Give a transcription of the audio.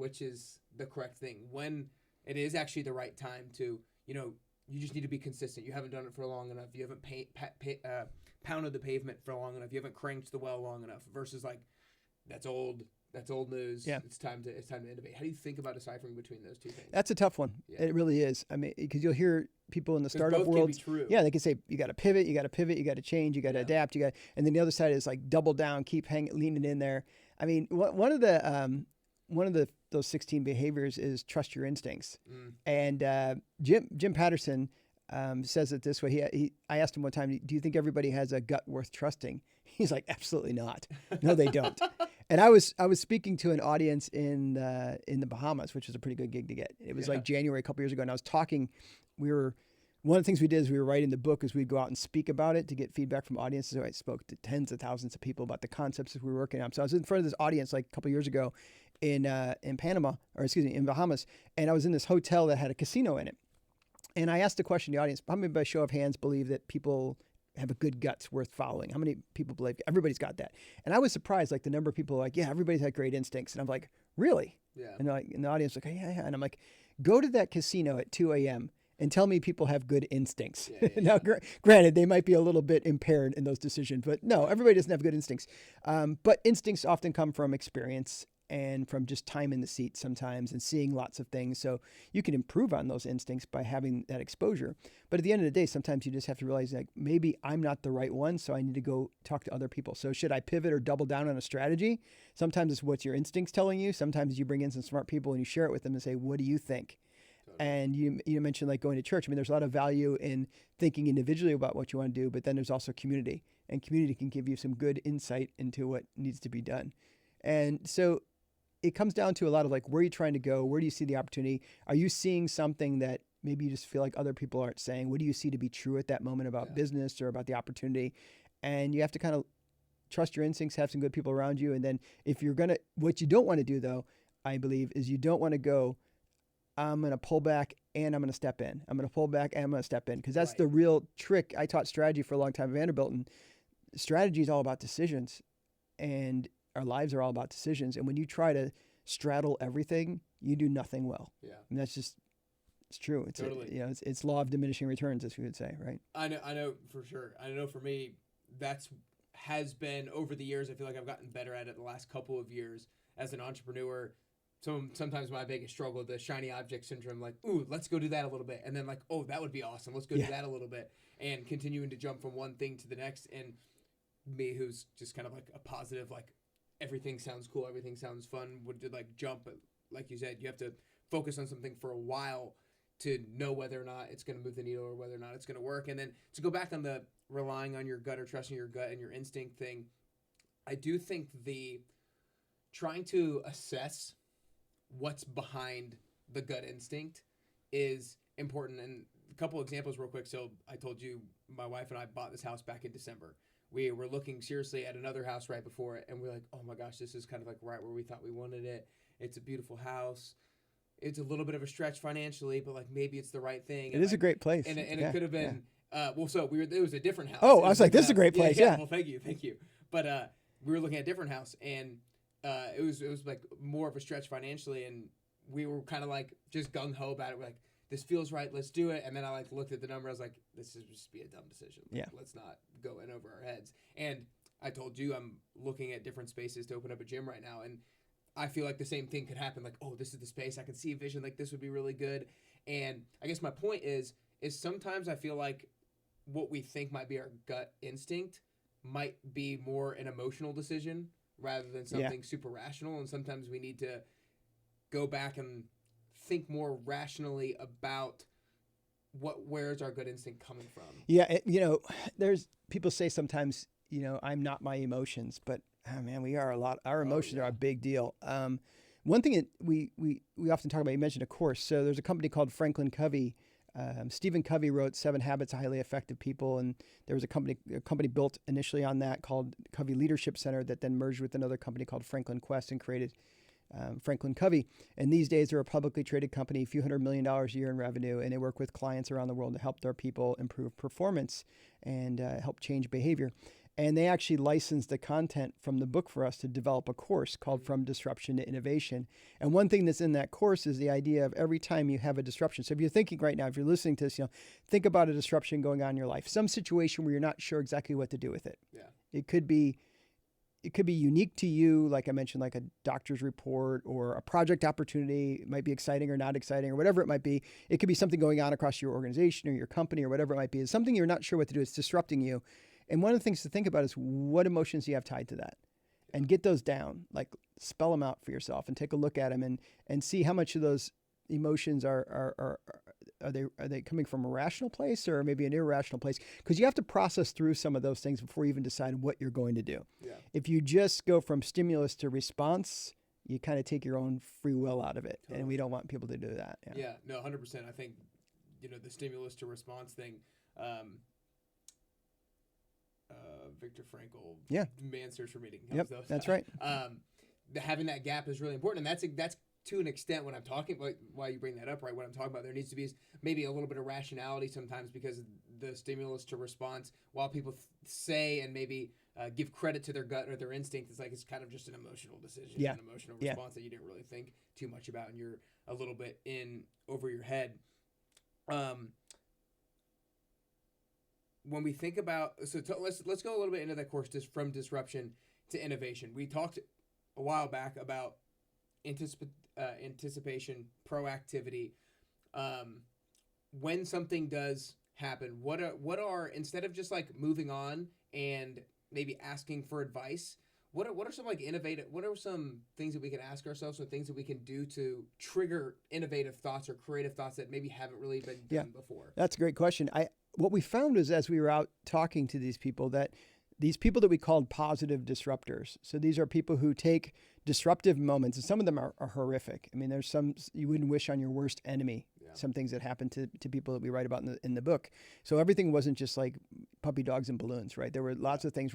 which is the correct thing, when it is actually the right time to, you just need to be consistent. You haven't done it for long enough. You haven't pounded the pavement for long enough. You haven't cranked the well long enough. Versus like, that's old news. Yeah. It's time to innovate. How do you think about deciphering between those two things? That's a tough one. Yeah. It really is. I mean, because you'll hear people in the startup both world. Can be true. Yeah, they can say you got to pivot, you got to change, you got to adapt, and then the other side is like double down, keep leaning in there. I mean, one of those 16 behaviors is trust your instincts. And Jim Patterson says it this way. I asked him one time, do you think everybody has a gut worth trusting? He's like, absolutely not. No, they don't. And I was speaking to an audience in the Bahamas, which was a pretty good gig to get. It was like January a couple years ago, and I was talking. One of the things we did is we were writing the book, is we'd go out and speak about it to get feedback from audiences. So I spoke to tens of thousands of people about the concepts that we were working on. So I was in front of this audience like a couple years ago in Bahamas, and I was in this hotel that had a casino in it. And I asked the question to the audience, how many by show of hands believe that people have a good guts worth following? How many people believe? Everybody's got that. And I was surprised, like the number of people were like, yeah, everybody's had great instincts. And I'm like, really? Yeah. And the audience was like, yeah. And I'm like, go to that casino at 2 a.m. and tell me people have good instincts. Now, granted, they might be a little bit impaired in those decisions, but no, everybody doesn't have good instincts. But instincts often come from experience and from just time in the seat sometimes and seeing lots of things. So you can improve on those instincts by having that exposure. But at the end of the day, sometimes you just have to realize, like, maybe I'm not the right one, so I need to go talk to other people. So should I pivot or double down on a strategy? Sometimes it's what your instincts telling you. Sometimes you bring in some smart people and you share it with them and say, what do you think? And you mentioned like going to church. I mean, there's a lot of value in thinking individually about what you want to do, but then there's also community, and community can give you some good insight into what needs to be done. And so it comes down to a lot of like, where are you trying to go? Where do you see the opportunity? Are you seeing something that maybe you just feel like other people aren't saying? What do you see to be true at that moment about business or about the opportunity? And you have to kind of trust your instincts, have some good people around you. And then what you don't want to do though, I believe, is you don't want to go, I'm going to pull back and I'm going to step in. I'm going to pull back and I'm going to step in. Because that's the real trick. I taught strategy for a long time at Vanderbilt, and strategy is all about decisions, and our lives are all about decisions. And when you try to straddle everything, you do nothing well. Yeah. And that's just, it's true. It's totally. It's law of diminishing returns, as we would say, right? I know for sure. I know for me, has been over the years. I feel like I've gotten better at it the last couple of years as an entrepreneur. So sometimes my biggest struggle, the shiny object syndrome, like, ooh, let's go do that a little bit. And then like, oh, that would be awesome. Let's go do that a little bit. And continuing to jump from one thing to the next. And me, who's just kind of like a positive, like, everything sounds cool, everything sounds fun, would like jump. But like you said, you have to focus on something for a while to know whether or not it's going to move the needle or whether or not it's going to work. And then to go back on the relying on your gut or trusting your gut and your instinct thing, I do think the trying to assess what's behind the gut instinct is important. And a couple examples real quick. So I told you my wife and I bought this house back in December. We were looking seriously at another house right before it, and we're like, oh my gosh, this is kind of like right where we thought we wanted it. It's a beautiful house. It's a little bit of a stretch financially, but like maybe it's the right thing. It is a great place. And it could have been, it was a different house. Oh, I was like, this is a great place. Yeah. Well, thank you. But we were looking at a different house, and it was like more of a stretch financially, and we were kind of like just gung ho about it. We're like, this feels right, let's do it. And then I like looked at the number, I was like, this is just be a dumb decision. Like, let's not go in over our heads. And I told you I'm looking at different spaces to open up a gym right now, and I feel like the same thing could happen. Like, oh, this is the space, I can see a vision, like this would be really good. And I guess my point is sometimes I feel like what we think might be our gut instinct might be more an emotional decision rather than something super rational. And sometimes we need to go back and think more rationally about where's our gut instinct coming from. Yeah, there's people say sometimes, I'm not my emotions, but man, we are a lot. Our emotions are a big deal. One thing that we often talk about, you mentioned a course. So there's a company called Franklin Covey. Stephen Covey wrote 7 Habits of Highly Effective People, and there was a company built initially on that called Covey Leadership Center that then merged with another company called Franklin Quest and created Franklin Covey. And these days they're a publicly traded company, a few $100 million a year in revenue, and they work with clients around the world to help their people improve performance and help change behavior. And they actually licensed the content from the book for us to develop a course called From Disruption to Innovation. And one thing that's in that course is the idea of every time you have a disruption. So if you're thinking right now, if you're listening to this, think about a disruption going on in your life, some situation where you're not sure exactly what to do with it. Yeah. It could be unique to you, like I mentioned, like a doctor's report or a project opportunity. It might be exciting or not exciting or whatever it might be. It could be something going on across your organization or your company or whatever it might be. It's something you're not sure what to do. It's disrupting you. And one of the things to think about is what emotions do you have tied to that, and get those down, like spell them out for yourself and take a look at them and see how much of those emotions are they coming from a rational place or maybe an irrational place? Because you have to process through some of those things before you even decide what you're going to do. Yeah. If you just go from stimulus to response, you kind of take your own free will out of it. Totally. And we don't want people to do that. Yeah, no, 100%. I think, the stimulus to response thing, Viktor Frankl, Man's Search for Meaning. Yep, that's right. Having that gap is really important, and that's to an extent when I'm talking about why you bring that up, right? What I'm talking about, there needs to be maybe a little bit of rationality sometimes because the stimulus to response, while people say and maybe give credit to their gut or their instinct, it's kind of just an emotional decision, an emotional response that you didn't really think too much about, and you're a little bit in over your head. When we think about, let's go a little bit into that course, just from disruption to innovation. We talked a while back about anticipation, proactivity. When something does happen, what are instead of just like moving on and maybe asking for advice, what are some innovative? What are some things that we can ask ourselves, or things that we can do to trigger innovative thoughts or creative thoughts that maybe haven't really been done before? That's a great question. What we found is, as we were out talking to these people that we called positive disruptors. So these are people who take disruptive moments, and some of them are horrific. I mean, there's some you wouldn't wish on your worst enemy. Some things that happen to people that we write about in the book. So everything wasn't just like puppy dogs and balloons, right? There were lots of things where